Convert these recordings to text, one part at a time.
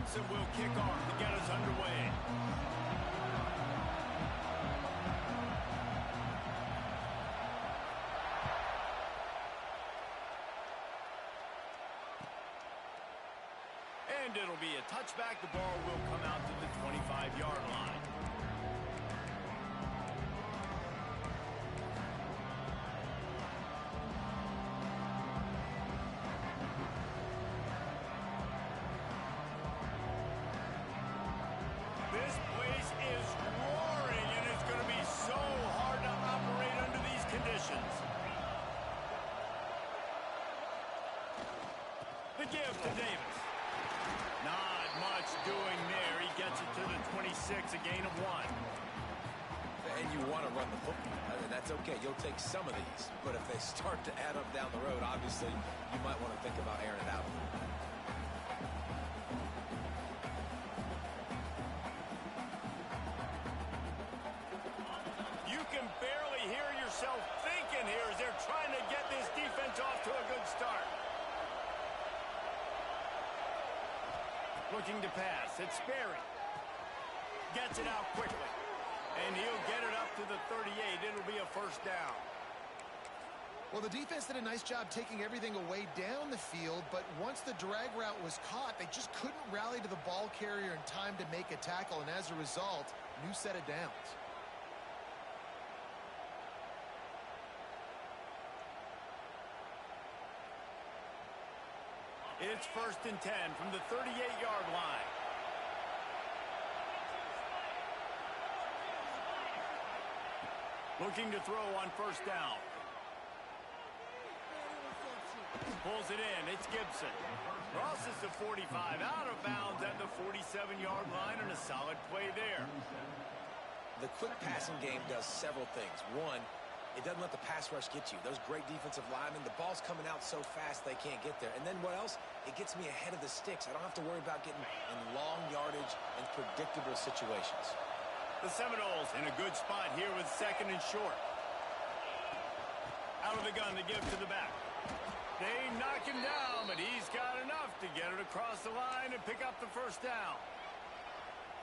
Clemson will kick off to get us underway. And it'll be a touchback. The ball will come out to the 25-yard line. This place is roaring, and it's going to be so hard to operate under these conditions. The give to Davis. Not much doing there. He gets it to the 26, a gain of 1. And you want to run the football. I mean, that's okay. You'll take some of these. But if they start to add up down the road, obviously, you might want to think about airing it out. You can barely hear yourself thinking here as they're trying to get this defense off to a good start. Looking to pass. It's Sperry. Gets it out quickly. And he'll get it up to the 38. It'll be a first down. Well, the defense did a nice job taking everything away down the field, but once the drag route was caught, they just couldn't rally to the ball carrier in time to make a tackle, and as a result, new set of downs. It's 1st and 10 from the 38-yard line. Looking to throw on first down. Pulls it in. It's Gibson. Crosses the 45, out of bounds at the 47-yard line, and a solid play there. The quick passing game does several things. One, it doesn't let the pass rush get you. Those great defensive linemen, the ball's coming out so fast they can't get there. And then what else? It gets me ahead of the sticks. I don't have to worry about getting in long yardage and predictable situations. The Seminoles in a good spot here with 2nd and short. Out of the gun to give to the back. They knock him down, but he's got enough to get it across the line and pick up the first down.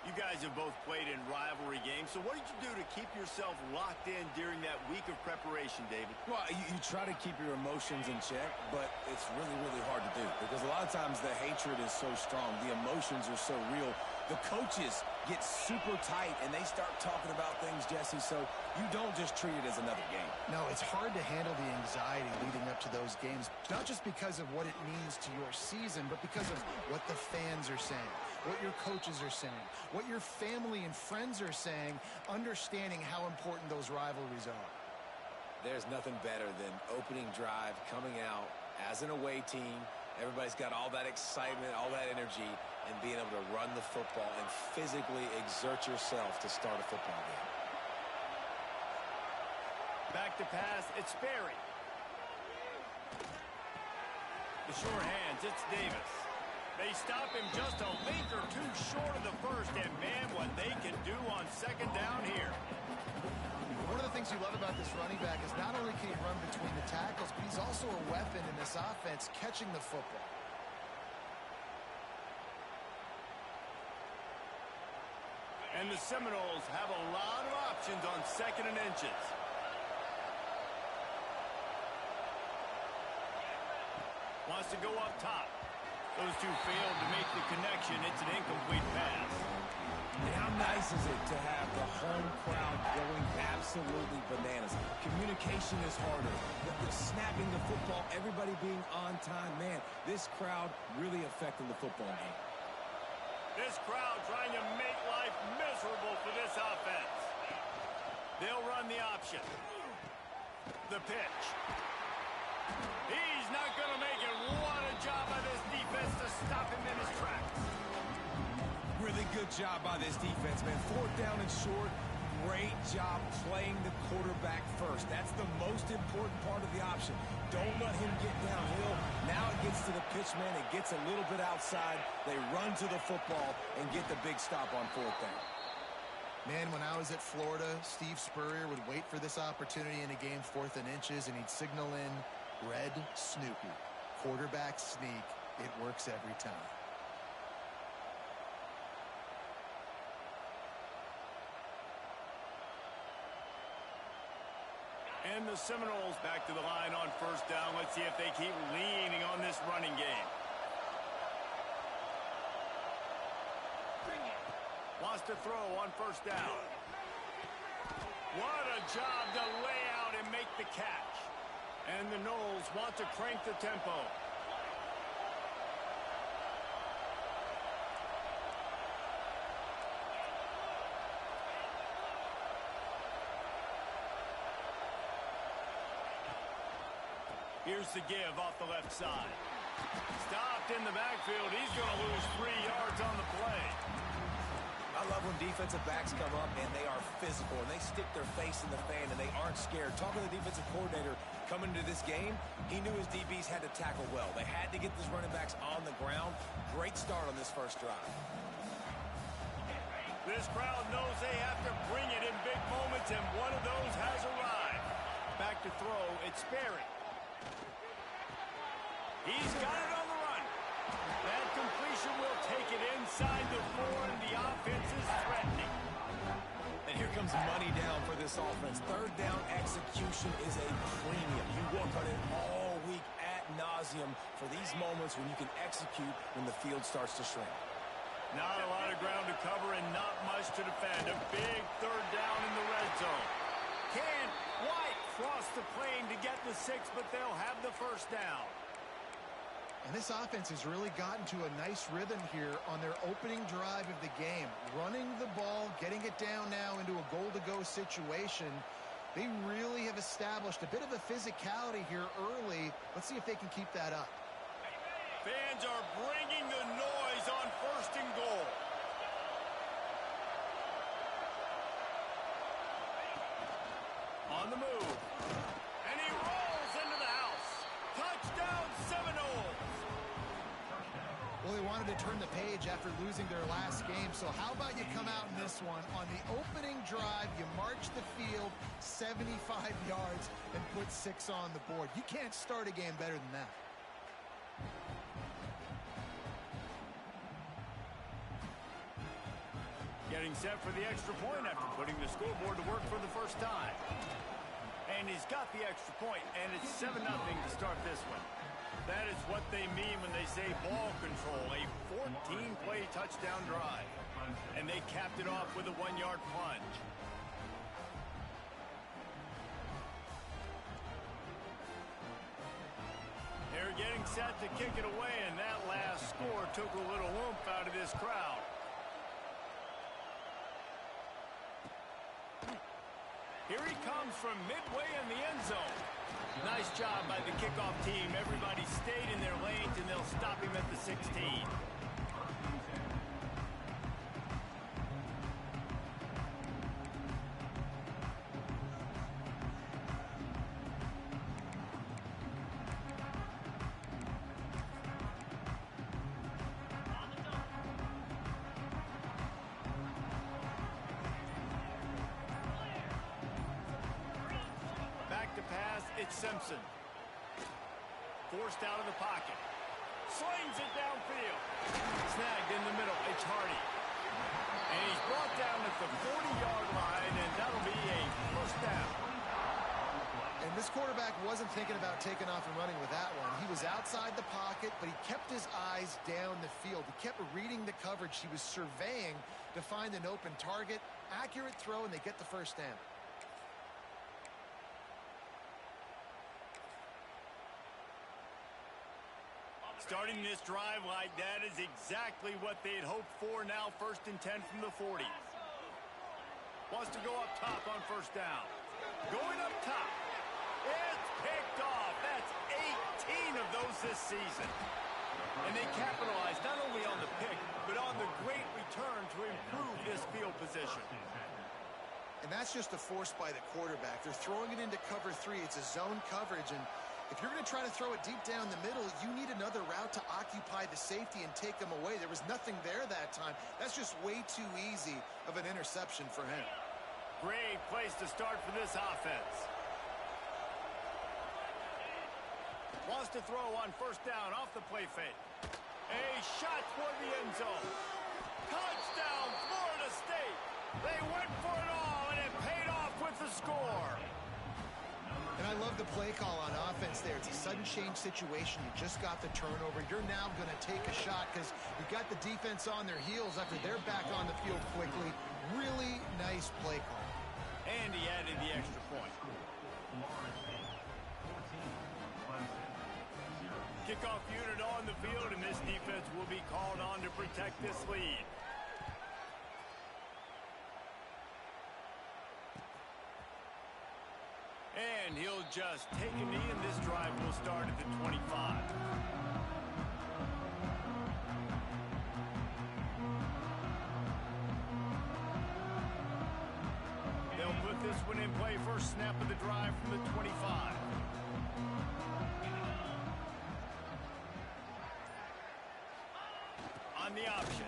You guys have both played in rivalry games, so what did you do to keep yourself locked in during that week of preparation, David? Well, you try to keep your emotions in check, but it's really, really hard to do because a lot of times the hatred is so strong. The emotions are so real. The coaches get super tight, and they start talking about things, Jesse, so you don't just treat it as another game. No, it's hard to handle the anxiety leading up to those games, not just because of what it means to your season, but because of what the fans are saying, what your coaches are saying, what your family and friends are saying, understanding how important those rivalries are. There's nothing better than opening drive, coming out as an away team. Everybody's got all that excitement, all that energy, and being able to run the football and physically exert yourself to start a football game. Back to pass, it's Sperry. The sure hands, it's Davis. They stop him just a link or two short of the first, and man, what they can do on 2nd down here. One of the things you love about this running back is not only can he run between the tackles, but he's also a weapon in this offense catching the football. And the Seminoles have a lot of options on 2nd and inches. Wants to go up top. Those two failed to make the connection. It's an incomplete pass. And how nice is it to have the home crowd going absolutely bananas? Communication is harder. The snapping the football, everybody being on time. Man, this crowd really affecting the football game. This crowd trying to make life miserable for this offense. They'll run the option. The pitch. He's not going to make it. What a job by this defense to stop him in his tracks. Really good job by this defense, man. 4th down and short. Great job playing the quarterback first. That's the most important part of the option. Don't let him get downhill. Now it gets to the pitch man. It gets a little bit outside. They run to the football and get the big stop on 4th down. Man, when I was at Florida, Steve Spurrier would wait for this opportunity in a game 4th and inches, and he'd signal in Red Snoopy. Quarterback sneak. It works every time. And the Seminoles back to the line on first down. Let's see if they keep leaning on this running game. Wants to throw on first down. What a job to lay out and make the catch. And the Noles want to crank the tempo. Here's the give off the left side. Stopped in the backfield. He's going to lose 3 yards on the play. I love when defensive backs come up and they are physical and they stick their face in the fan and they aren't scared. Talking to the defensive coordinator coming into this game, he knew his DBs had to tackle well. They had to get these running backs on the ground. Great start on this first drive. This crowd knows they have to bring it in big moments, and one of those has arrived. Back to throw, it's Sperry. He's got it on the run. That completion will take it inside the 4, and the offense is threatening. And here comes money down for this offense. Third down execution is a premium. You work on it all week ad nauseum for these moments when you can execute when the field starts to shrink. Not a lot of ground to cover and not much to defend. A big third down in the red zone. Can White cross the plane to get the 6, but they'll have the first down. And this offense has really gotten to a nice rhythm here on their opening drive of the game. Running the ball, getting it down now into a goal-to-go situation. They really have established a bit of a physicality here early. Let's see if they can keep that up. Fans are bringing the noise on first and goal. On the move. And he rolls into the house. Touchdown Seminoles. Well, they wanted to turn the page after losing their last game, so how about you come out in this one? On the opening drive, you march the field 75 yards and put 6 on the board. You can't start a game better than that. Getting set for the extra point after putting the scoreboard to work for the first time. And he's got the extra point, and it's 7-0 to start this one. That is what they mean when they say ball control, a 14-play touchdown drive. And they capped it off with a 1-yard plunge. They're getting set to kick it away, and that last score took a little oomph out of this crowd. Here he comes from midway in the end zone. Nice job by the kickoff team. Everybody stayed in their lanes, and they'll stop him at the 16. Pass, it's Simpson. Forced out of the pocket. Slings it downfield. Snagged in the middle. It's Hardy. And he's brought down at the 40-yard line, and that'll be a first down. And this quarterback wasn't thinking about taking off and running with that one. He was outside the pocket, but he kept his eyes down the field. He kept reading the coverage. He was surveying to find an open target. Accurate throw, and they get the first down. Starting this drive like that is exactly what they'd hoped for. Now 1st and 10 from the 40. Wants to go up top on first down. Going up top. It's picked off. That's 18 of those this season. And they capitalized not only on the pick, but on the great return to improve this field position. And that's just a force by the quarterback. They're throwing it into cover 3. It's a zone coverage, and if you're going to try to throw it deep down the middle, you need another route to occupy the safety and take them away. There was nothing there that time. That's just way too easy of an interception for him. Great place to start for this offense. Wants to throw on first down off the play fake. A shot toward the end zone. Touchdown, Florida State. They went for it all, and it paid off with the score. the play call on offense there. It's a sudden change situation. You just got the turnover. You're now going to take a shot because you got the defense on their heels after they're back on the field quickly. Really nice play call. And he added the extra point. Kickoff unit on the field, and this defense will be called on to protect this lead. And he'll just take a knee, and this drive will start at the 25. They'll put this one in play. First snap of the drive from the 25. On the option.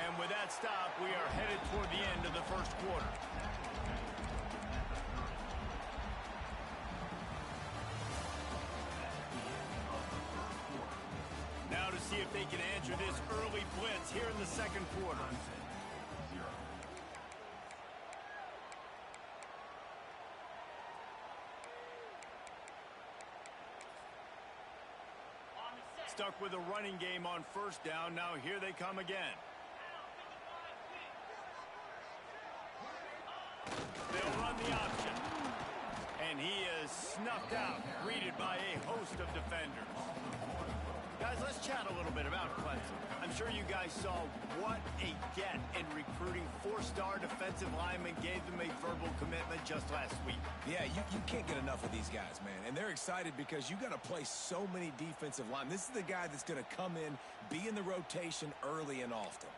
And with that stop, we are headed toward the end of the first quarter. Now to see if they can answer this early blitz here in the second quarter. Stuck with a running game on first down. Now here they come again. They'll run the option. And he is snuffed out, greeted by a host of defenders. Guys, let's chat a little bit about Clemson. I'm sure you guys saw what a get in recruiting. Four-star defensive linemen gave them a verbal commitment just last week. Yeah, you can't get enough of these guys, man. And they're excited because you got to play so many defensive linemen. This is the guy that's going to come in, be in the rotation early and often.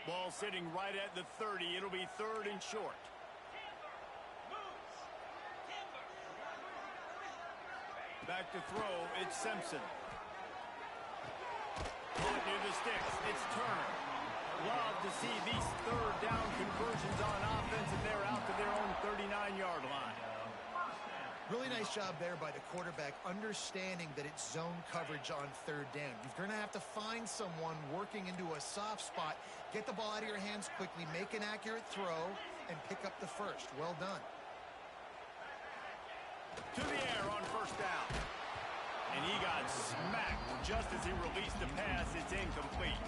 Ball sitting right at the 30. It'll be third and short. Back to throw, it's Simpson. Caught near the sticks, it's Turner. Love to see these third down conversions on offense, and they're out to their own 39-yard line. Really nice job there by the quarterback, understanding that it's zone coverage on third down. You're going to have to find someone working into a soft spot, get the ball out of your hands quickly, make an accurate throw, and pick up the first. Well done. To the air on first down. And he got smacked just as he released the pass. It's incomplete.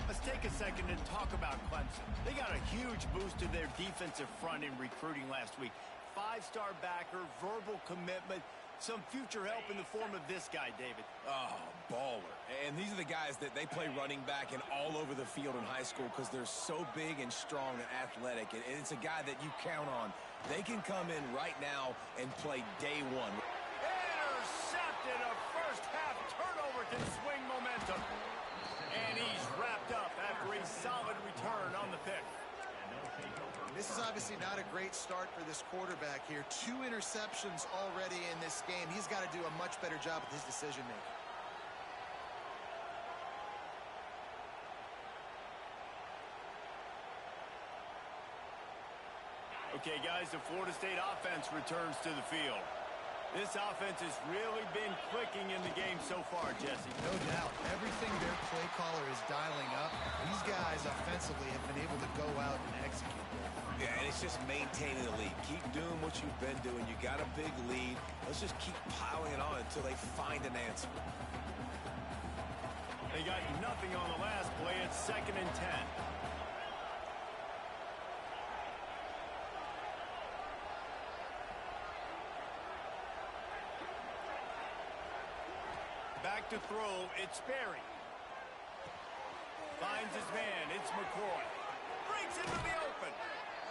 Let's take a second and talk about Clemson. They got a huge boost to their defensive front in recruiting last week. Five-star backer, verbal commitment, some future help in the form of this guy, David. Oh, baller. And these are the guys that they play running back and all over the field in high school because they're so big and strong and athletic. And it's a guy that you count on. They can come in right now and play day one. Intercepted. A first-half turnover can swing momentum. And he's wrapped up after a solid return on the pick. This is obviously not a great start for this quarterback here. 2 interceptions already in this game. He's got to do a much better job with his decision-making. Okay, guys, the Florida State offense returns to the field. This offense has really been clicking in the game so far, Jesse. No doubt. Everything their play caller is dialing up, these guys offensively have been able to go out and execute. Yeah, and it's just maintaining the lead. Keep doing what you've been doing. You got a big lead. Let's just keep piling it on until they find an answer. They got nothing on the last play. It's 2nd and 10. Back to throw, it's Berry. Finds his man, it's McCoy. Breaks into the open.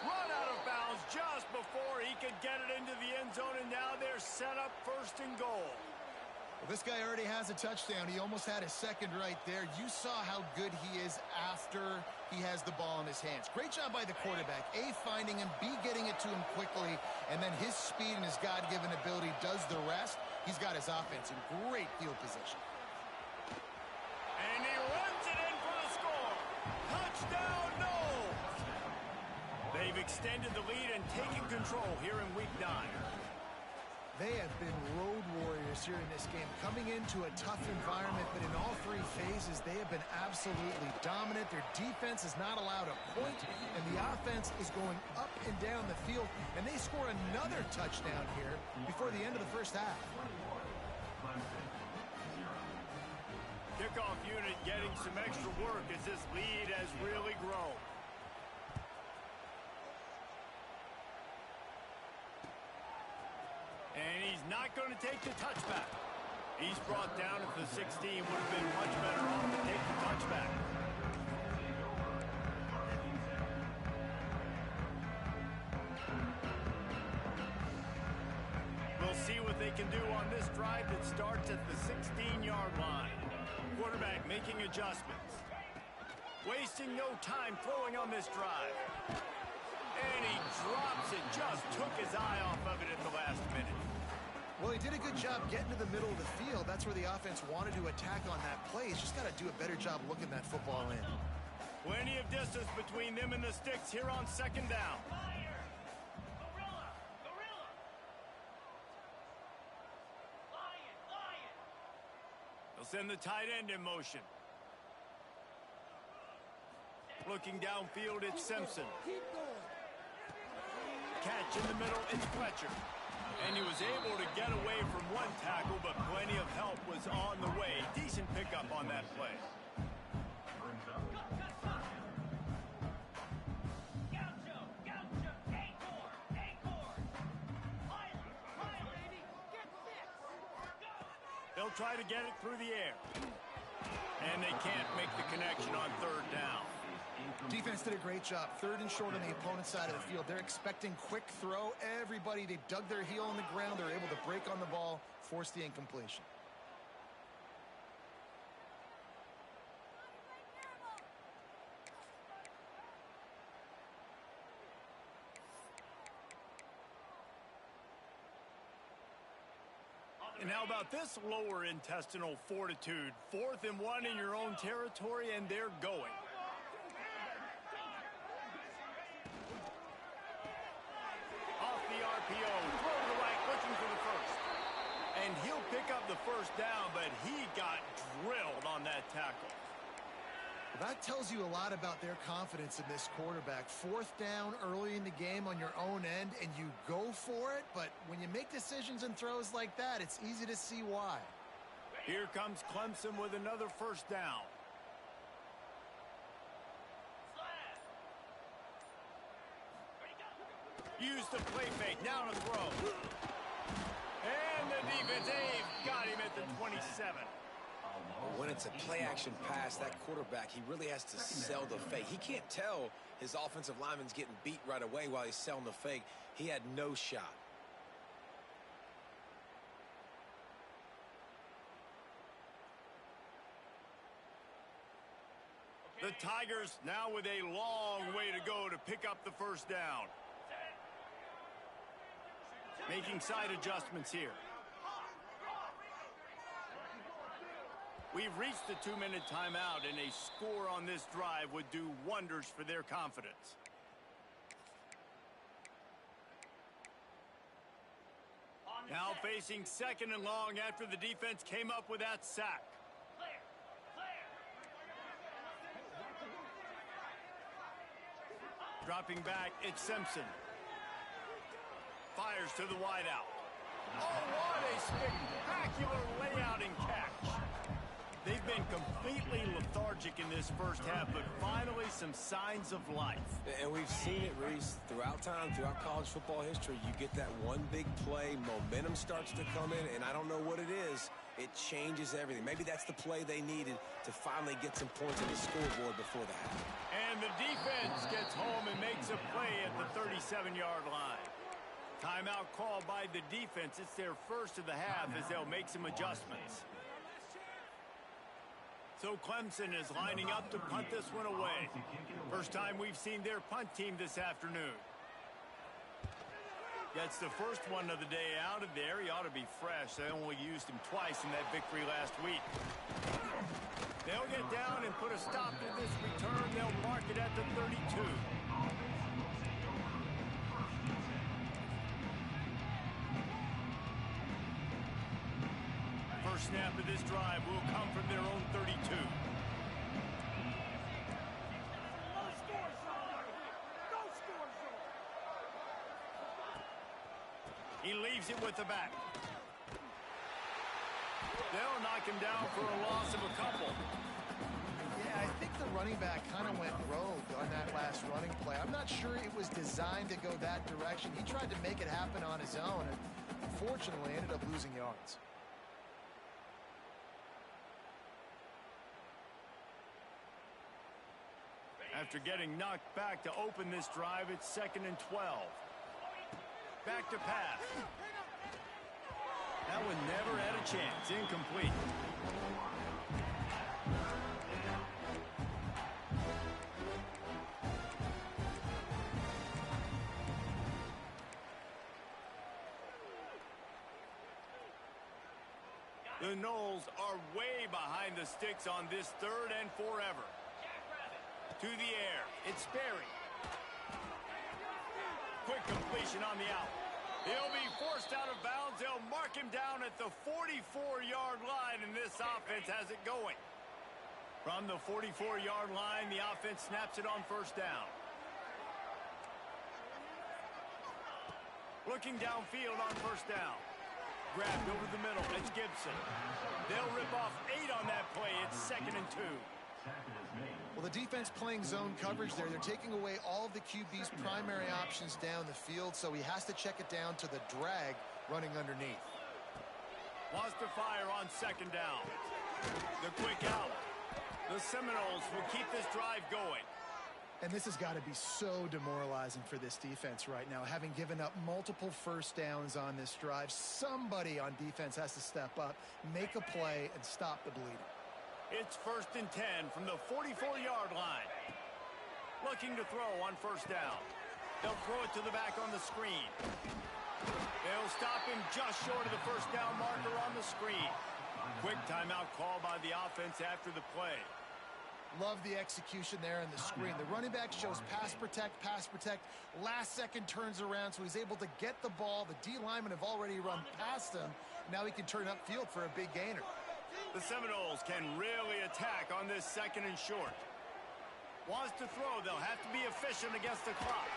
Run out of bounds just before he could get it into the end zone, and now they're set up 1st and goal. Well, this guy already has a touchdown. He almost had his second right there. You saw how good he is after he has the ball in his hands. Great job by the quarterback. A, finding him, B, getting it to him quickly, and then his speed and his God-given ability does the rest. He's got his offense in great field position. And he runs it in for the score. Touchdown, Knowles. They've extended the lead and taken control here in Week 9. They have been road warriors here in this game, coming into a tough environment, but in all three phases, they have been absolutely dominant. Their defense is not allowed a point, and the offense is going up and down the field, and they score another touchdown here before the end of the first half. Kickoff unit getting some extra work as this lead has really grown. And he's not going to take the touchback. He's brought down at the 16. Would have been much better off to take the touchback. We'll see what they can do on this drive that starts at the 16-yard line. Quarterback making adjustments. Wasting no time throwing on this drive. And he drops it. Just took his eye off of it at the last minute. Well, he did a good job getting to the middle of the field. That's where the offense wanted to attack on that play. He's just got to do a better job looking that football in. Plenty of distance between them and the sticks here on second down. They'll send the tight end in motion. Looking downfield, it's Simpson. Catch in the middle, it's Fletcher. And he was able to get away from one tackle, but plenty of help was on the way. Decent pickup on that play. They'll try to get it through the air. And they can't make the connection on third down. Defense did a great job. Third and short on the opponent's side of the field. They're expecting quick throw. Everybody, they dug their heel on the ground. They're able to break on the ball, force the incompletion. And how about this lower intestinal fortitude? 4th and 1 in your own territory, and they're going. Off the RPO, throw to the right, looking for the first. And he'll pick up the first down, but he got drilled on that tackle. That tells you a lot about their confidence in this quarterback. 4th down early in the game on your own end, and you go for it, but when you make decisions and throws like that, it's easy to see why. Here comes Clemson with another first down. Use the play fake, now to throw. And the defense, they've got him at the 27. When it's a play-action pass, that quarterback, he really has to sell the fake. He can't tell his offensive lineman's getting beat right away while he's selling the fake. He had no shot. The Tigers now with a long way to go to pick up the first down. Making side adjustments here. We've reached the 2-minute timeout, and a score on this drive would do wonders for their confidence. Now facing 2nd and long after the defense came up with that sack. Dropping back, it's Simpson. Fires to the wideout. Oh, what a spectacular layout and catch. They've been completely lethargic in this first half, but finally some signs of life. And we've seen it, Reese, throughout time, throughout college football history. You get that one big play, momentum starts to come in, and I don't know what it is. It changes everything. Maybe that's the play they needed to finally get some points on the scoreboard before the half. And the defense gets home and makes a play at the 37-yard line. Timeout called by the defense. It's their first of the half as they'll make some adjustments. So Clemson is lining up to punt this one away. First time we've seen their punt team this afternoon. Gets the first one of the day out of there. He ought to be fresh. They only used him twice in that victory last week. They'll get down and put a stop to this return. They'll mark it at the 32. snap of this drive will come from their own 32. He leaves it with the back. They'll knock him down for a loss of a couple. Yeah, I think the running back kind of went rogue on that last running play. I'm not sure it was designed to go that direction. He tried to make it happen on his own and unfortunately ended up losing yards. After getting knocked back to open this drive, it's 2nd and 12. Back to pass. That one never had a chance. Incomplete. The Noles are way behind the sticks on this 3rd and forever. To the air. It's Sperry. Quick completion on the out. He'll be forced out of bounds. They'll mark him down at the 44-yard line, and this offense has it going. From the 44-yard line, the offense snaps it on 1st down. Looking downfield on 1st down. Grabbed over the middle. It's Gibson. They'll rip off 8 on that play. It's 2nd and 2. Well, the defense playing zone coverage there. They're taking away all of the QB's primary options down the field, so he has to check it down to the drag running underneath. Wants to fire on 2nd down. The quick out. The Seminoles will keep this drive going. And this has got to be so demoralizing for this defense right now. Having given up multiple 1st downs on this drive, somebody on defense has to step up, make a play, and stop the bleeding. It's 1st and 10 from the 44-yard line. Looking to throw on 1st down. They'll throw it to the back on the screen. They'll stop him just short of the 1st down marker on the screen. Quick timeout call by the offense after the play. Love the execution there on the screen. The running back shows pass protect. Last second turns around, so he's able to get the ball. The D linemen have already run past him. Now he can turn upfield for a big gainer. The Seminoles can really attack on this 2nd and short. Wants to throw. They'll have to be efficient against the clock.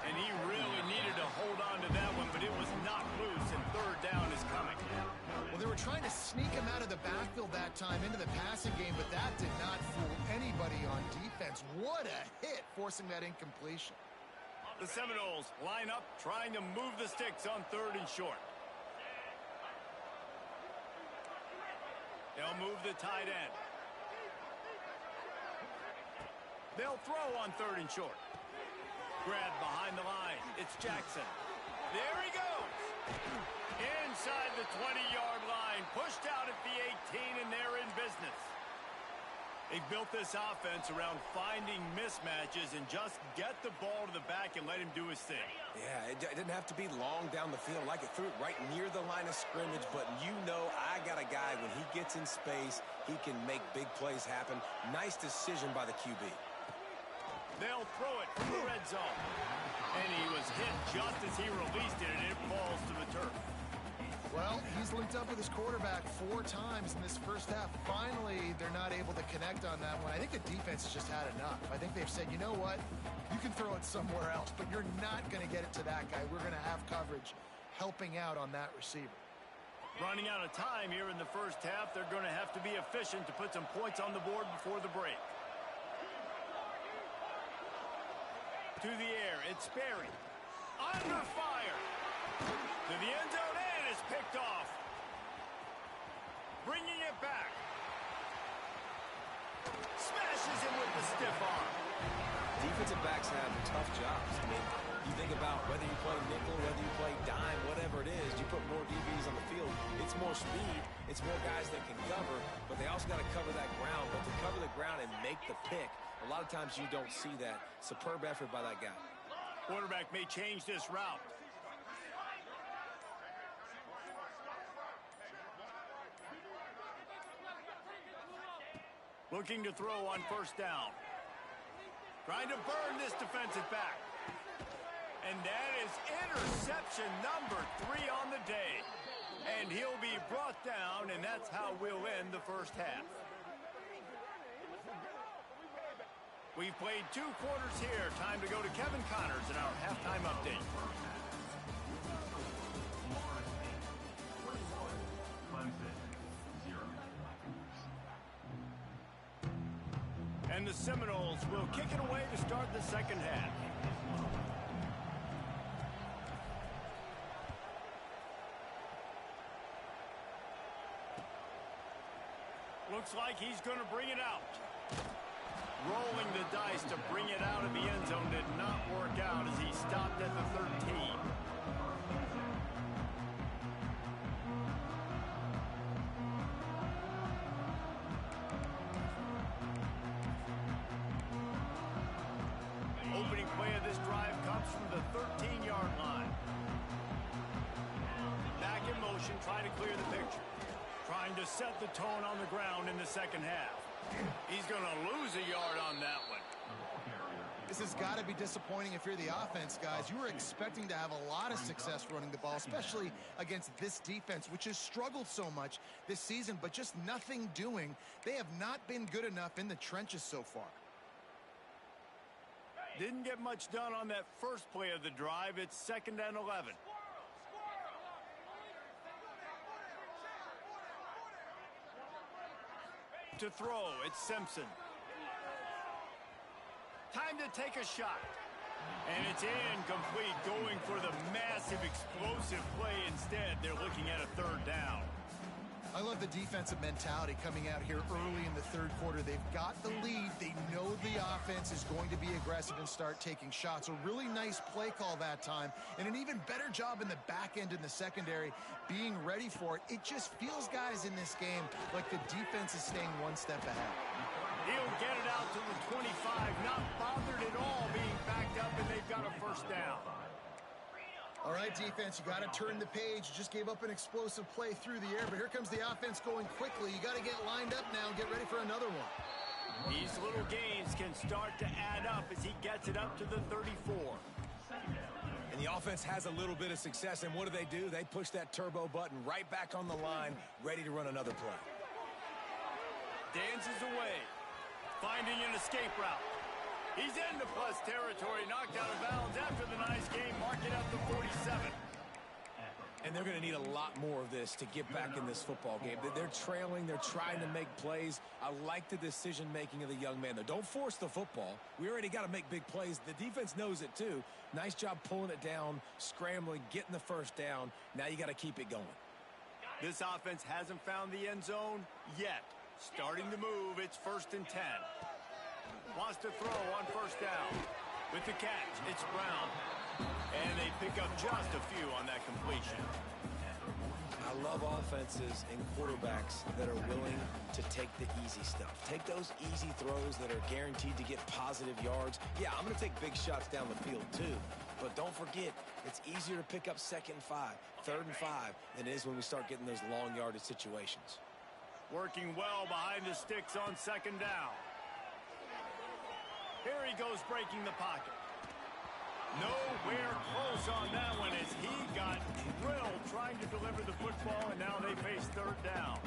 And he really needed to hold on to that one, but it was knocked loose, and 3rd down is coming. Well, they were trying to sneak him out of the backfield that time into the passing game, but that did not fool anybody on defense. What a hit, forcing that incompletion. The Seminoles line up, trying to move the sticks on 3rd and short. They'll move the tight end. They'll throw on 3rd and short. Grabbed behind the line. It's Jackson. There he goes. Inside the 20-yard line. Pushed out at the 18, and they're in business. They've built this offense around finding mismatches and just get the ball to the back and let him do his thing. Yeah, it didn't have to be long down the field. Like it threw it right near the line of scrimmage, but you know I got a guy, when he gets in space, he can make big plays happen. Nice decision by the QB. They'll throw it from the red zone. And he was hit just as he released it, and it falls to the turf. Well, he's linked up with his quarterback 4 times in this 1st half. Finally, they're not able to connect on that one. I think the defense has just had enough. I think they've said, you know what? You can throw it somewhere else, but you're not going to get it to that guy. We're going to have coverage helping out on that receiver. Running out of time here in the 1st half, they're going to have to be efficient to put some points on the board before the break. To the air, it's Sperry. Under fire. To the end zone, and it's picked off. Bringing it back. Smashes him with the stiff arm. Defensive backs have tough jobs. I mean, you think about whether you play nickel, whether you play dime, whatever it is, you put more DBs on the field. It's more speed. It's more guys that can cover, but they also got to cover that ground. But to cover the ground and make the pick, a lot of times you don't see that. Superb effort by that guy. Quarterback may change this route. Looking to throw on 1st down. Trying to burn this defensive back. And that is interception number 3 on the day. And he'll be brought down, and that's how we'll end the first half. We've played 2 quarters here. Time to go to Kevin Connors in our halftime update. And the Seminoles will kick it away to start the second half. Looks like he's going to bring it out. Rolling the dice to bring it out of the end zone did not work out as he stopped at the 13. Opening play of this drive comes from the 13-yard line. Back in motion, trying to clear the picture. Trying to set the tone on the ground in the second half. He's going to lose a yard on that one. This has got to be disappointing if you're the offense, guys. You were expecting to have a lot of success running the ball, especially against this defense, which has struggled so much this season, but just nothing doing. They have not been good enough in the trenches so far. Didn't get much done on that first play of the drive. It's 2nd and 11. To throw, it's Simpson. Time to take a shot. And it's incomplete, going for the massive explosive play instead. They're looking at a 3rd down. I love the defensive mentality coming out here early in the 3rd quarter. They've got the lead. They know the offense is going to be aggressive and start taking shots. A really nice play call that time, and an even better job in the back end in the secondary being ready for it. It just feels, guys, in this game like the defense is staying one step ahead. He'll get it out to the 25, not bothered at all being backed up, and they've got a 1st down. All right, defense, you got to turn the page. You just gave up an explosive play through the air, but here comes the offense going quickly. You got to get lined up now and get ready for another one. These little gains can start to add up as he gets it up to the 34. And the offense has a little bit of success, and what do? They push that turbo button right back on the line, ready to run another play. Dances away, finding an escape route. He's into plus territory, knocked out of bounds after the nice game, mark it up to 47. And they're going to need a lot more of this to get back in this football game. They're trailing. They're trying to make plays. I like the decision-making of the young man, though. Don't force the football. We already got to make big plays. The defense knows it, too. Nice job pulling it down, scrambling, getting the 1st down. Now you got to keep it going. This offense hasn't found the end zone yet. Starting to move. It's 1st and 10. Wants to throw on 1st down. With the catch, it's Brown. And they pick up just a few on that completion. I love offenses and quarterbacks that are willing to take the easy stuff. Take those easy throws that are guaranteed to get positive yards. Yeah, I'm going to take big shots down the field too. But don't forget, it's easier to pick up 2nd and 5, 3rd and 5 than it is when we start getting those long yardage situations. Working well behind the sticks on 2nd down. Here he goes breaking the pocket. Nowhere close on that one as he got drilled trying to deliver the football, and now they face 3rd down.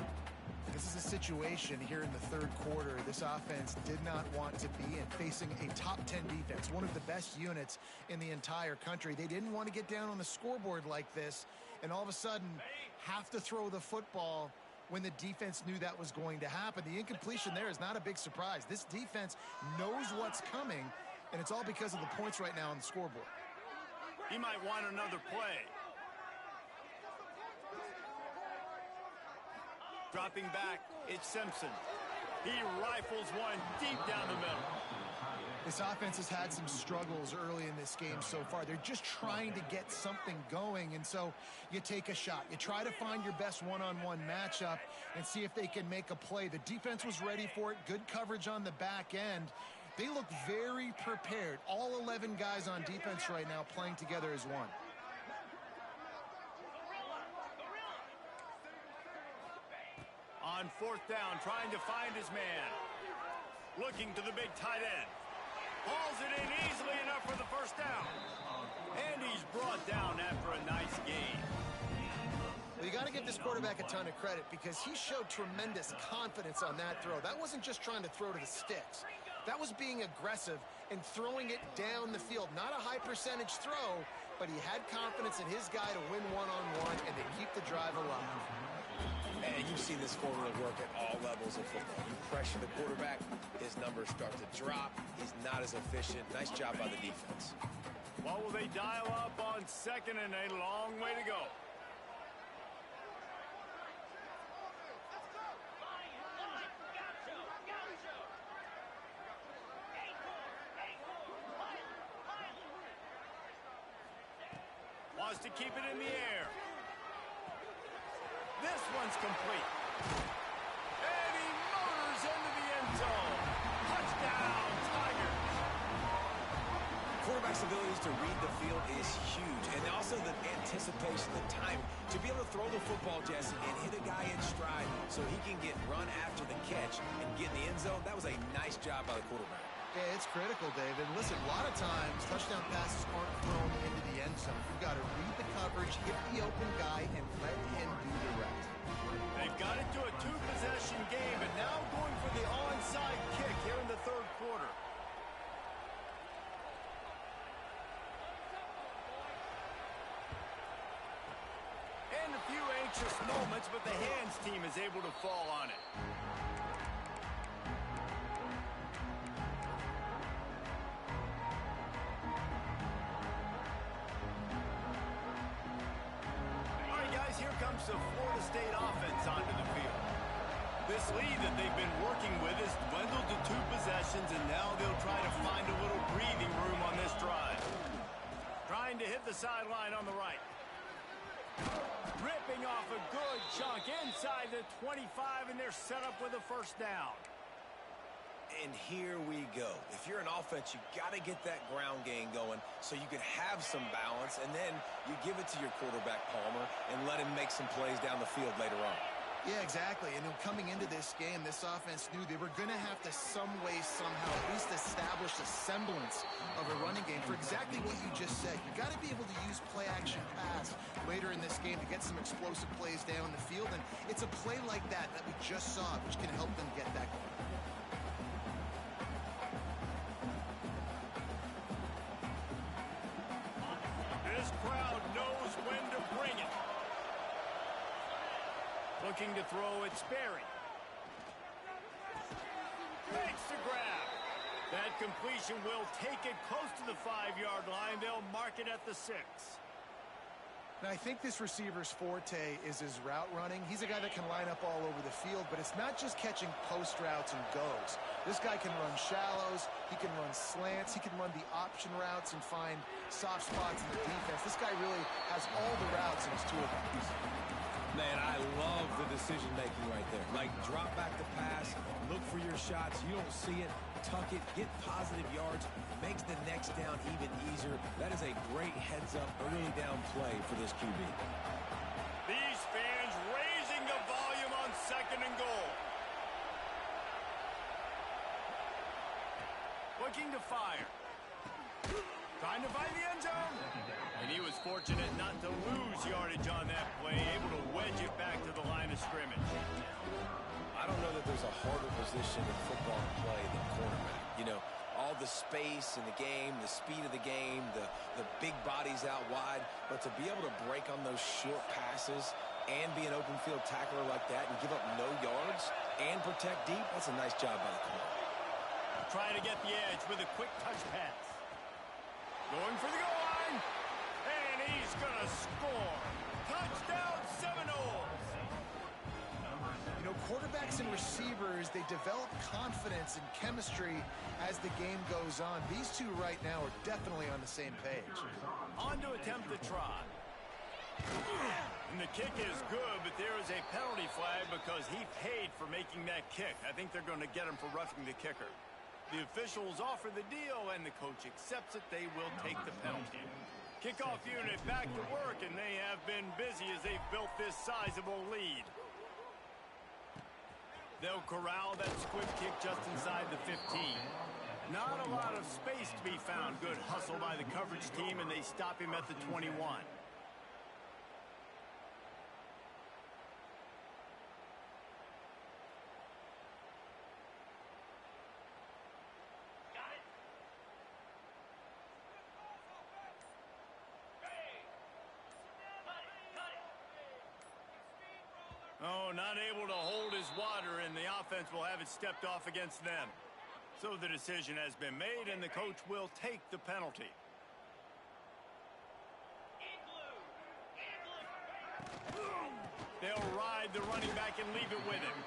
This is a situation here in the 3rd quarter this offense did not want to be in, facing a top 10 defense, one of the best units in the entire country. They didn't want to get down on the scoreboard like this, and all of a sudden have to throw the football when the defense knew that was going to happen. The incompletion there is not a big surprise. This defense knows what's coming, and it's all because of the points right now on the scoreboard. He might want another play. Dropping back, it's Simpson. He rifles one deep down the middle. This offense has had some struggles early in this game so far. They're just trying to get something going, and so you take a shot. You try to find your best one-on-one matchup and see if they can make a play. The defense was ready for it. Good coverage on the back end. They look very prepared. All 11 guys on defense right now playing together as one. On 4th down, trying to find his man. Looking to the big tight end. Hauls it in easily enough for the 1st down. And he's brought down after a nice gain. Well, you got to give this quarterback a ton of credit because he showed tremendous confidence on that throw. That wasn't just trying to throw to the sticks. That was being aggressive and throwing it down the field. Not a high percentage throw, but he had confidence in his guy to win one-on-one and to keep the drive alive. And you've seen this formula work at all levels of football. You pressure the quarterback, his numbers start to drop. He's not as efficient. Nice job by the defense. What will they dial up on second and a long way to go? Wants to keep it in the air. This one's complete. And he motors into the end zone. Touchdown, Tigers. Quarterback's abilities to read the field is huge. And also the anticipation, the time to be able to throw the football, Jesse, and hit a guy in stride so he can get run after the catch and get in the end zone. That was a nice job by the quarterback. Yeah, it's critical, David. Listen, a lot of times, touchdown passes aren't thrown into the end zone. You've got to read the coverage, hit the open guy, and let him do the rest. They've got it to a two-possession game, and now going for the onside kick here in the third quarter. And a few anxious moments, but the hands team is able to fall on it. Here comes the Florida State offense onto the field. This lead that they've been working with is dwindled to two possessions, and now they'll try to find a little breathing room on this drive. Trying to hit the sideline on the right. Ripping off a good chunk inside the 25, and they're set up with a first down. And here we go. If you're an offense, you got to get that ground game going so you can have some balance, and then you give it to your quarterback, Palmer, and let him make some plays down the field later on. Yeah, exactly. And coming into this game, this offense knew they were going to have to some way, somehow, at least establish a semblance of a running game for exactly what you just said. You got to be able to use play-action pass later in this game to get some explosive plays down the field, and it's a play like that that we just saw, which can help them get that going. This crowd knows when to bring it. Looking to throw it, Sperry. Makes the grab. That completion will take it close to the 5-yard line. They'll mark it at the 6. Now, I think this receiver's forte is his route running. He's a guy that can line up all over the field, but it's not just catching post routes and goes. This guy can run shallows, he can run slants, he can run the option routes and find soft spots in the defense. This guy really has all the routes in his toolbox. Man, I love the decision-making right there. Like, drop back the pass, look for your shots. You don't see it, tuck it, get positive yards, makes the next down even easier. That is a great heads-up, early down play for this QB. These fans raising the volume on second and goal. Looking to fire. Trying to find the end zone. And he was fortunate not to lose yardage on that play, able to wedge it back to the line of scrimmage. I don't know that there's a harder position in football to play than quarterback. You know, all the space in the game, the speed of the game, the big bodies out wide. But to be able to break on those short passes and be an open field tackler like that and give up no yards and protect deep, that's a nice job by the corner. Trying to get the edge with a quick touch pass. Going for the goal line. And he's going to score. Touchdown Seminoles. You know, quarterbacks and receivers, they develop confidence and chemistry as the game goes on. These two right now are definitely on the same page. On to attempt the try. And the kick is good, but there is a penalty flag because he paid for making that kick. I think they're going to get him for roughing the kicker. The officials offer the deal, and the coach accepts it. They will take the penalty. Kickoff unit back to work, and they have been busy as they've built this sizable lead. They'll corral that squib kick just inside the 15. Not a lot of space to be found. Good hustle by the coverage team, and they stop him at the 21. not able to hold his water, and the offense will have it stepped off against them. So the decision has been made, and the coach will take the penalty. They'll ride the running back and leave it with him.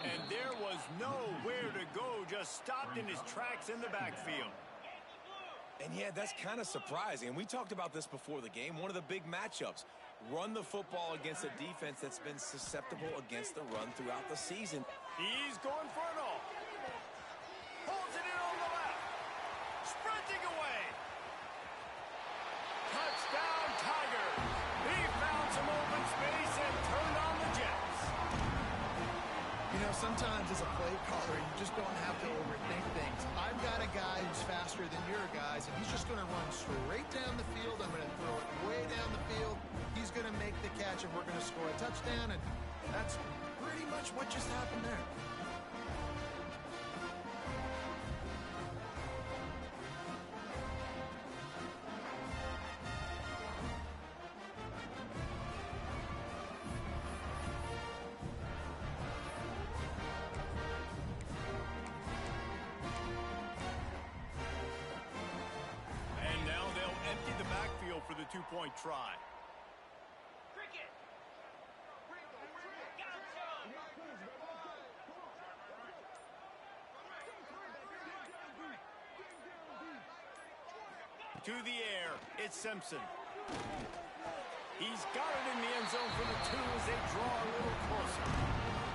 And there was nowhere to go, just stopped in his tracks in the backfield. And yeah, that's kind of surprising. And we talked about this before the game. One of the big matchups. Run the football against a defense that's been susceptible against the run throughout the season. He's going for it all. Pulls it in on the left. Sprinting away. Touchdown, Tigers. He found some open space and turned on the Jets. You know, sometimes as a play caller, you just don't have to overthink things. I've got a guy who's faster than your guys, and he's just going to run straight down the field. I'm going to throw it way down the field. He's going to make the catch, and we're going to score a touchdown, and that's pretty much what just happened there. And now they'll empty the backfield for the two-point try. To the air, it's Simpson. He's got it in the end zone for the two as they draw a little closer.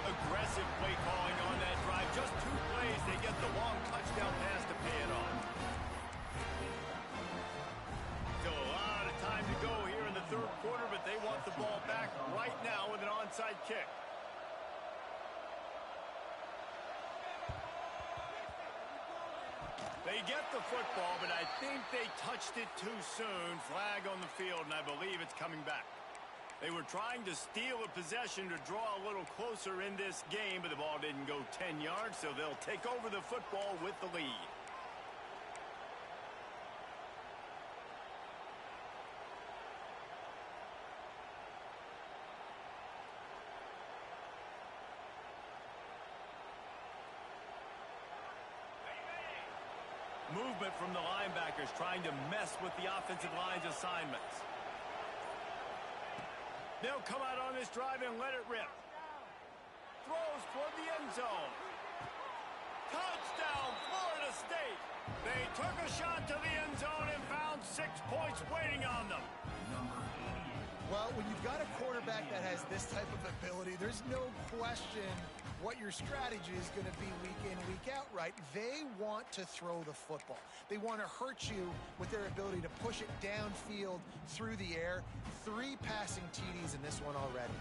Aggressive play calling on that drive. Just 2 plays, they get the long touchdown pass to pay it off. Still a lot of time to go here in the third quarter, but they want the ball back right now with an onside kick. They get the football, but I think they touched it too soon. Flag on the field, and I believe it's coming back. They were trying to steal a possession to draw a little closer in this game, but the ball didn't go 10 yards, so they'll take over the football with the lead. Movement from the linebackers trying to mess with the offensive line's assignments. They'll come out on this drive and let it rip. Throws toward the end zone. Touchdown, Florida State. They took a shot to the end zone and found 6 points waiting on them. Well, when you've got a quarterback that has this type of ability, there's no question what your strategy is going to be week in, week out, right? They want to throw the football. They want to hurt you with their ability to push it downfield through the air. 3 passing TDs in this one already.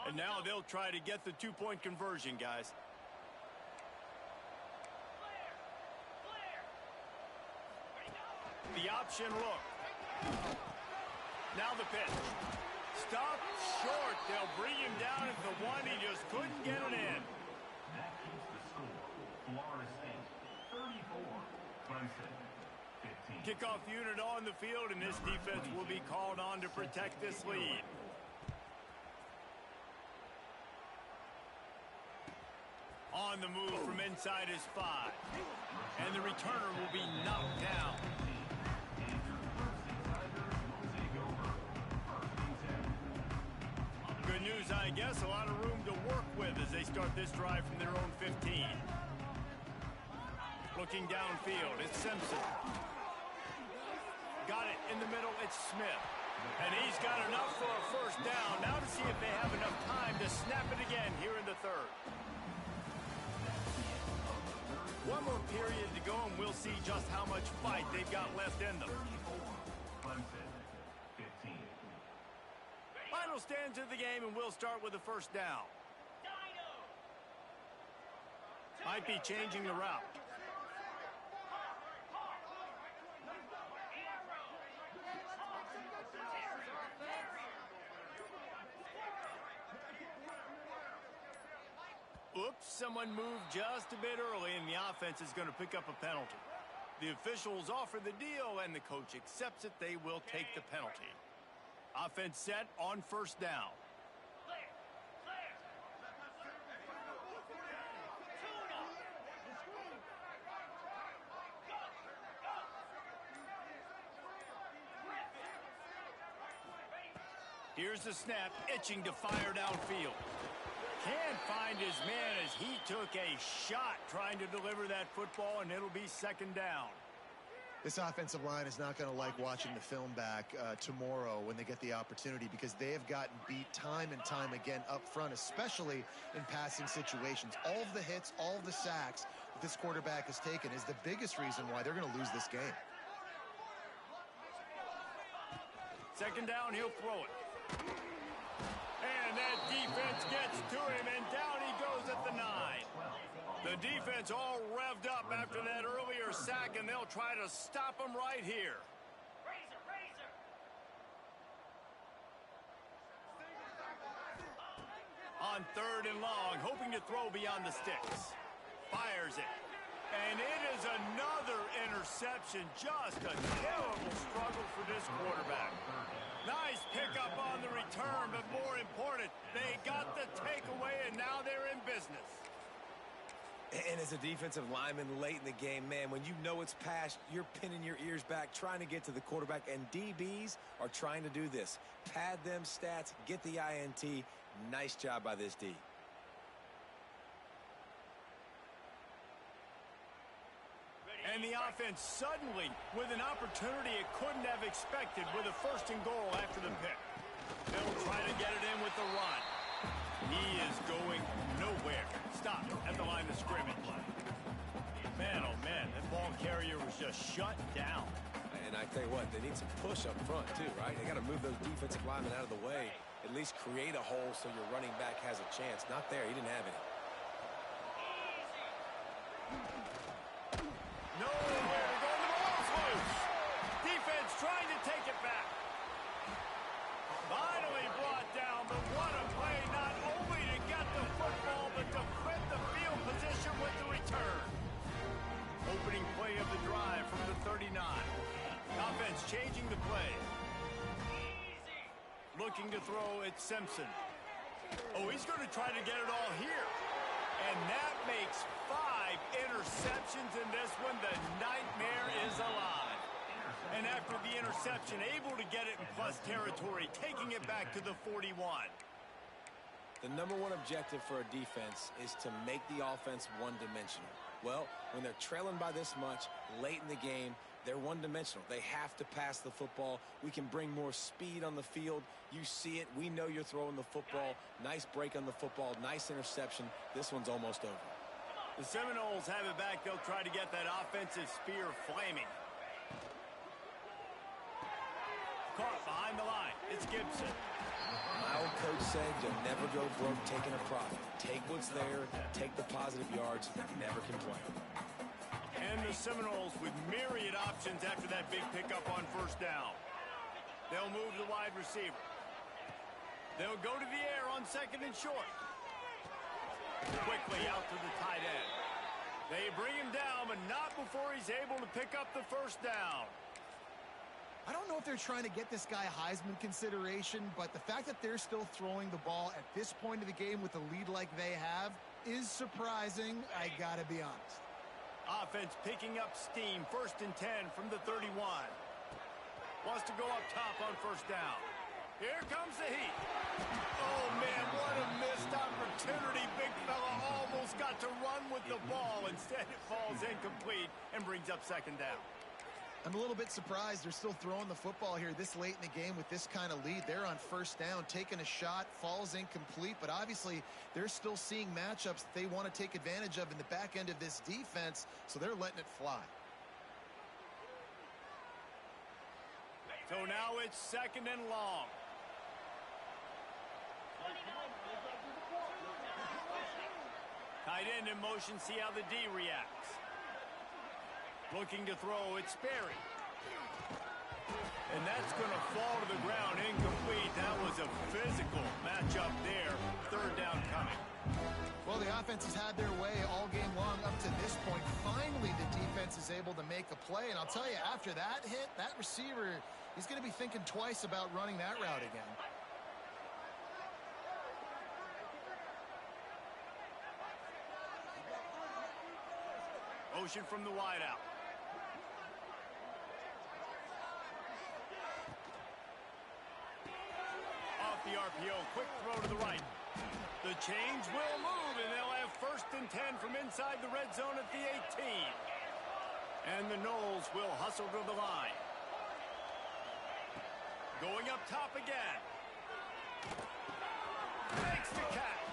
And now they'll try to get the 2-point conversion, guys. The option look. Now the pitch. Stopped short. They'll bring him down at the 1. He just couldn't get it in. That keeps the score. Florida State 34, Clemson 15. Kickoff unit on the field, and this defense will be called on to protect this lead. On the move from inside his 5. And the returner will be knocked down. Good news, I guess. A lot of room to work with as they start this drive from their own 15. Looking downfield, it's Simpson. Got it in the middle, it's Smith. And he's got enough for a first down. Now to see if they have enough time to snap it again here in the third. One more period to go, and we'll see just how much fight they've got left in them. Clemson 15. Final stands of the game, and we'll start with the first down. Might be changing the route. Oops, someone moved just a bit early, and the offense is going to pick up a penalty. The officials offer the deal, and the coach accepts it. They will take the penalty. Offense set on first down. Here's the snap, itching to fire downfield. Can't find his man as he took a shot trying to deliver that football, and it'll be second down. This offensive line is not going to like watching the film back tomorrow when they get the opportunity, because they have gotten beat time and time again up front, especially in passing situations. All of the hits, all of the sacks that this quarterback has taken is the biggest reason why they're going to lose this game. Second down, he'll throw it. And that defense gets to him, and down he goes at the 9. The defense all revved up after that earlier sack, and they'll try to stop him right here. On third and long, hoping to throw beyond the sticks. Fires it. And it is another interception. Just a terrible struggle for this quarterback. Nice pickup on the return, but more important, they got the takeaway, and now they're in business. And as a defensive lineman late in the game, man, when you know it's past, you're pinning your ears back, trying to get to the quarterback, and DBs are trying to do this. Pad them stats, get the INT. Nice job by this D. And the offense suddenly with an opportunity it couldn't have expected with a first and goal after the pick. They'll try to get it in with the run. He is going nowhere. Stop at the line of scrimmage. Man, oh man, that ball carrier was just shut down. And I tell you what, they need some push up front too, right? They got to move those defensive linemen out of the way. At least create a hole so your running back has a chance. Not there. He didn't have any. Nowhere to go. The ball's loose. Defense trying to take it back. Finally brought down, but what a play, not only to get the football, but to quit the field position with the return. Opening play of the drive from the 39. Offense changing the play. Looking to throw at Simpson. Oh, he's going to try to get it all here. And that makes 5 interceptions in this one. The nightmare is alive. And after the interception, able to get it in plus territory, taking it back to the 41. The #1 objective for a defense is to make the offense one-dimensional. Well, when they're trailing by this much late in the game, they're one-dimensional. They have to pass the football. We can bring more speed on the field. You see it. We know you're throwing the football. Nice break on the football. Nice interception. This one's almost over. The Seminoles have it back. They'll try to get that offensive spear flaming. Caught behind the line. It's Gibson. My old coach said you'll never go broke taking a profit. Take what's there, take the positive yards, never complain. And the Seminoles with myriad options after that big pickup on first down. They'll move the wide receiver. They'll go to the air on second and short. Quickly out to the tight end. They bring him down, but not before he's able to pick up the first down. I don't know if they're trying to get this guy Heisman consideration, but the fact that they're still throwing the ball at this point of the game with a lead like they have is surprising, I gotta be honest. Offense picking up steam, 1st and 10 from the 31. Wants to go up top on first down. Here comes the heat. Oh, man, what a missed opportunity. Big fella almost got to run with the ball. Instead, it falls incomplete and brings up second down. I'm a little bit surprised they're still throwing the football here this late in the game with this kind of lead. They're on first down, taking a shot, falls incomplete, but obviously they're still seeing matchups that they want to take advantage of in the back end of this defense, so they're letting it fly. So now it's second and long. Tight end in motion, see how the D reacts. Looking to throw, it's Sperry. And that's going to fall to the ground, incomplete. That was a physical matchup there. Third down coming. Well, Well, the offense has had their way all game long up to this point. Finally, the defense is able to make a play. And I'll tell you, after that hit, that receiver, he's going to be thinking twice about running that route again. Motion from the wideout. Off the RPO, quick throw to the right. The change will move, and they'll have 1st and 10 from inside the red zone at the 18. And the Knowles will hustle to the line. Going up top again. Makes the catch.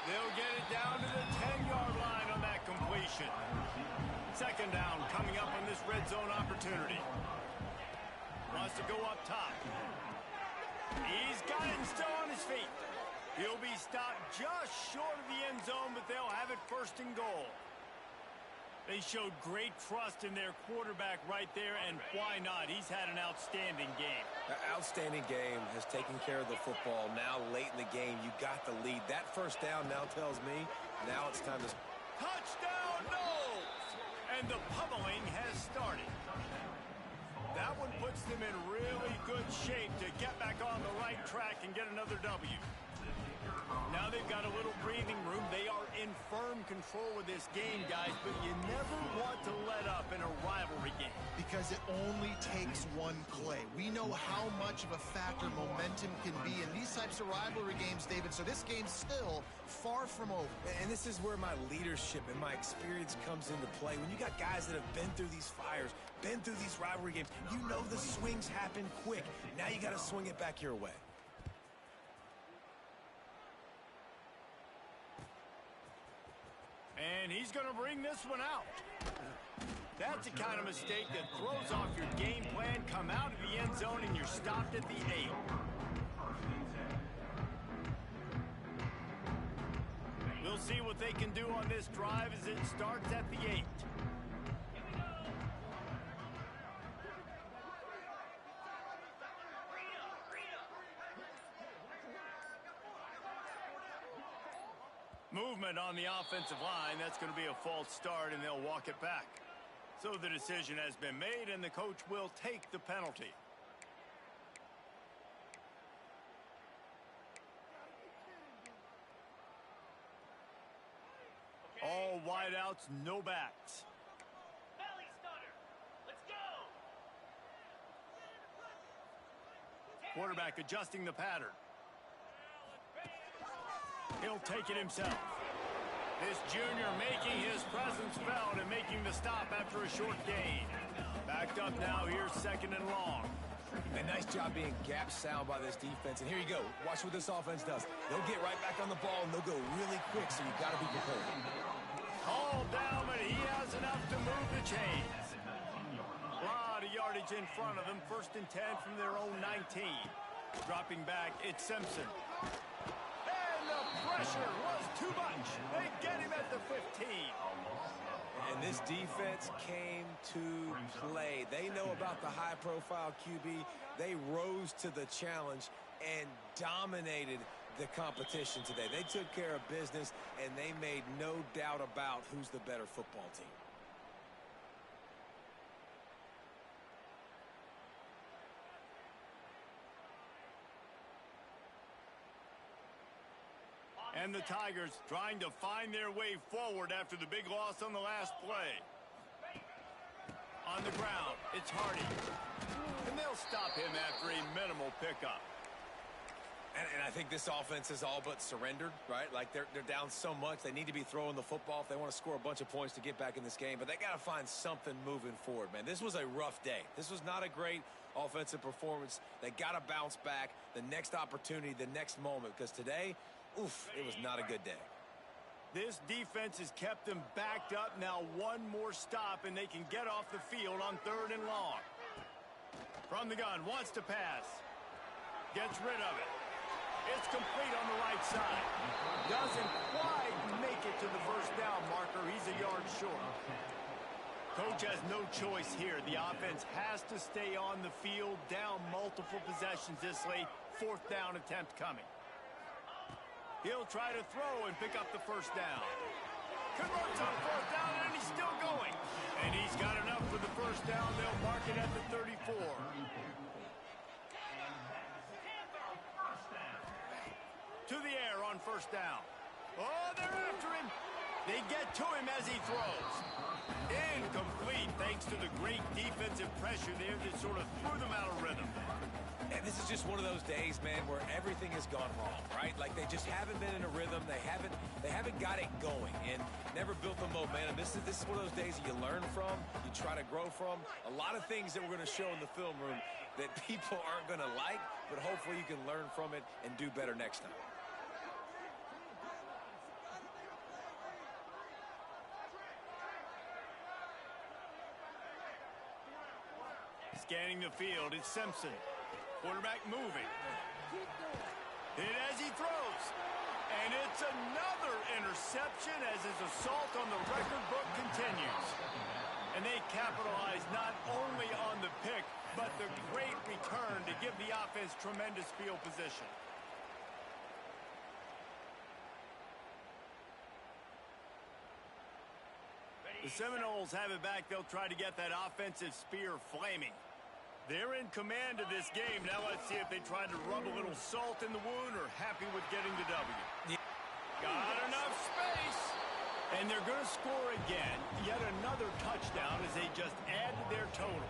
They'll get it down to the 10-yard line on that completion. 2nd down coming up on this red zone opportunity. Wants to go up top. He's got it and still on his feet. He'll be stopped just short of the end zone, but they'll have it 1st and goal. They showed great trust in their quarterback right there, and why not? He's had an outstanding game. An outstanding game, has taken care of the football. Now, late in the game, you got the lead. That 1st down now tells me now it's time to... Touchdown, Knowles! And the pummeling has started. That one puts them in really good shape to get back on the right track and get another W. Now they've got a little breathing room. They are in firm control of this game, guys, but you never want to let up in a rivalry game. Because it only takes one play. We know how much of a factor momentum can be in these types of rivalry games, David, so this game's still far from over. And this is where my leadership and my experience comes into play. When you got guys that have been through these fires, been through these rivalry games, you know the swings happen quick. Now you got to swing it back your way. And he's going to bring this one out. That's the kind of mistake that throws off your game plan. Come out of the end zone and you're stopped at the 8. We'll see what they can do on this drive as it starts at the 8. Movement on the offensive line. That's going to be a false start, and they'll walk it back. So the decision has been made, and the coach will take the penalty. All wideouts, no backs. Valley starter. Let's go. Quarterback adjusting the pattern. He'll take it himself. This junior making his presence felt and making the stop after a short gain. Backed up now, here's 2nd and long. A nice job being gap sound by this defense. And here you go. Watch what this offense does. They'll get right back on the ball, and they'll go really quick, so you've got to be prepared. Called down, but he has enough to move the chains. A lot of yardage in front of them. 1st and 10 from their own 19. Dropping back, it's Simpson. Pressure was too much. They get him at the 15. And this defense came to play. They know about the high-profile QB. They rose to the challenge and dominated the competition today. They took care of business, and they made no doubt about who's the better football team. And the Tigers trying to find their way forward after the big loss on the last play. On the ground, it's Hardy. And they'll stop him after a minimal pickup. And I think this offense is all but surrendered, right? Like they're down so much. They need to be throwing the football if they want to score a bunch of points to get back in this game. But they got to find something moving forward, man. This was a rough day. This was not a great offensive performance. They got to bounce back the next opportunity, the next moment. Because today, oof, it was not a good day. This defense has kept them backed up. Now one more stop, and they can get off the field on 3rd and long. From the gun, wants to pass. Gets rid of it. It's complete on the right side. Doesn't quite make it to the 1st down marker. He's a yard short. Coach has no choice here. The offense has to stay on the field, down multiple possessions this late. 4th down attempt coming. He'll try to throw and pick up the first down. Converts on fourth down, and he's still going. And he's got enough for the first down. They'll mark it at the 34. To the air on first down. Oh, they're after him. They get to him as he throws. Incomplete, thanks to the great defensive pressure there that sort of threw them out of rhythm. And this is just one of those days, man, where everything has gone wrong, right? Like they just haven't been in a rhythm. They haven't got it going and never built the momentum. This is one of those days that you learn from, you try to grow from. A lot of things that we're going to show in the film room that people aren't going to like, but hopefully you can learn from it and do better next time. Scanning the field, it's Simpson. Quarterback moving. Hit as he throws. And it's another interception as his assault on the record book continues. And they capitalize not only on the pick, but the great return to give the offense tremendous field position. The Seminoles have it back. They'll try to get that offensive spear flaming. They're in command of this game. Now let's see if they try to rub a little salt in the wound or happy with getting the W. Yeah. Got enough space. And they're going to score again. Yet another touchdown as they just add to their total.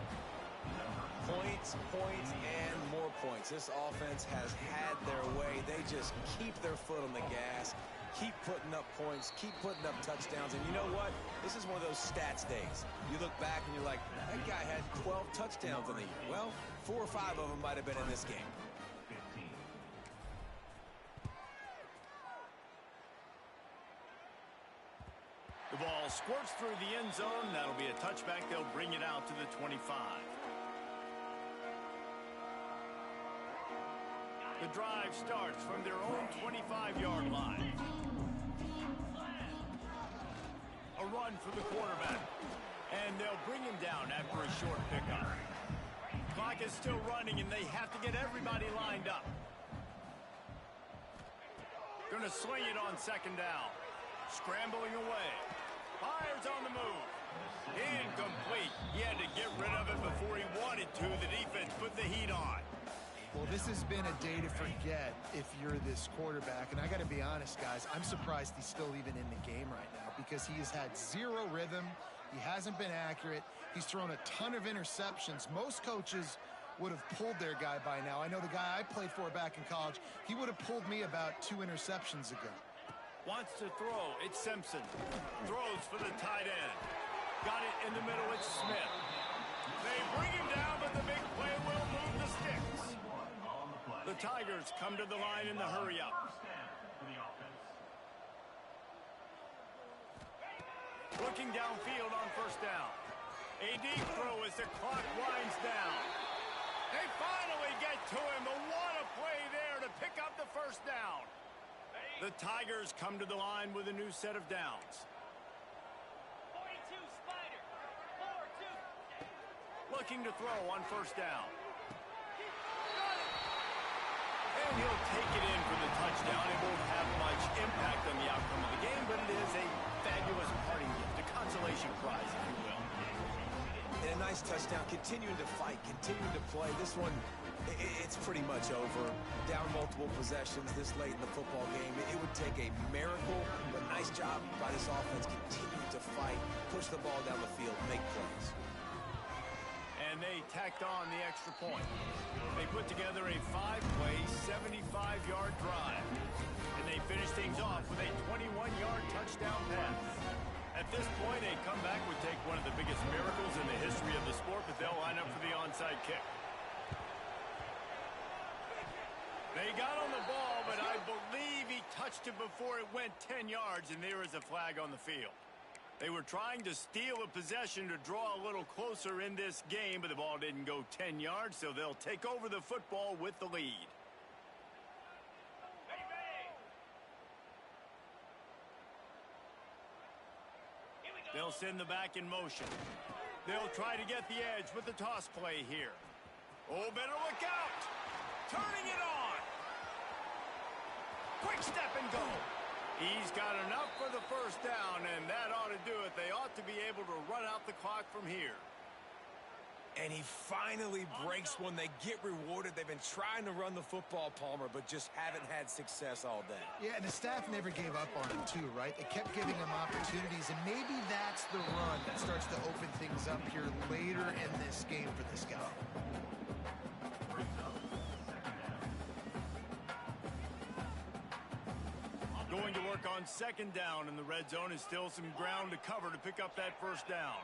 Points, and more points. This offense has had their way. They just keep their foot on the gas, keep putting up points, keep putting up touchdowns. And you know what? This is one of those stats days. You look back and you're like, that guy had 12 touchdowns in the year. Well, 4 or 5 of them might have been in this game. The ball squirts through the end zone. That'll be a touchback. They'll bring it out to the 25. The drive starts from their own 25-yard line. A run for the quarterback. And they'll bring him down after a short pickup. Clock is still running, and they have to get everybody lined up. Going to sling it on second down. Scrambling away. Fires on the move. Incomplete. He had to get rid of it before he wanted to. The defense put the heat on. Well, this has been a day to forget if you're this quarterback. And I got to be honest, guys, I'm surprised he's still even in the game right now because he has had zero rhythm. He hasn't been accurate. He's thrown a ton of interceptions. Most coaches would have pulled their guy by now. I know the guy I played for back in college, he would have pulled me about 2 interceptions ago. Wants to throw. It's Simpson. Throws for the tight end. Got it in the middle. It's Smith. They bring him down, but the big play will move the sticks. The Tigers come to the line in the hurry-up. Looking downfield on first down. A deep throw as the clock winds down. They finally get to him. But what a play there to pick up the first down. The Tigers come to the line with a new set of downs. 42 Spider. 4-2. Looking to throw on first down. And he'll take it in for the touchdown. It won't have much impact on the outcome of the game, but it is a fabulous parting gift, a consolation prize, if you will. And a nice touchdown, continuing to fight, continuing to play. This one, it's pretty much over. Down multiple possessions this late in the football game. It would take a miracle, but nice job by this offense continuing to fight, push the ball down the field, make plays. And they tacked on the extra point. They put together a 5-play, 75-yard drive. And they finish things off with a 21-yard touchdown pass. At this point, a comeback would take one of the biggest miracles in the history of the sport, but they'll line up for the onside kick. They got on the ball, but I believe he touched it before it went 10 yards, and there is a flag on the field. They were trying to steal a possession to draw a little closer in this game, but the ball didn't go 10 yards, so they'll take over the football with the lead. They'll send the back in motion. They'll try to get the edge with the toss play here. Oh, better look out. Turning it on. Quick step and go. He's got enough for the first down, and that ought to do it. They ought to be able to run out the clock from here. And he finally breaks one. They get rewarded. They've been trying to run the football, Palmer, but just haven't had success all day. Yeah, and the staff never gave up on him, too, right? They kept giving him opportunities, and maybe that's the run that starts to open things up here later in this game for this guy. Going to work on second down in the red zone, and still some ground to cover to pick up that first down.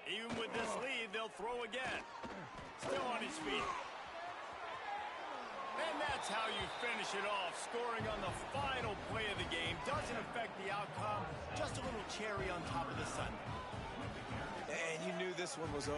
Even with this lead, they'll throw again. Still on his feet. And that's how you finish it off. Scoring on the final play of the game doesn't affect the outcome. Just a little cherry on top of the sundae. And you knew this one was over.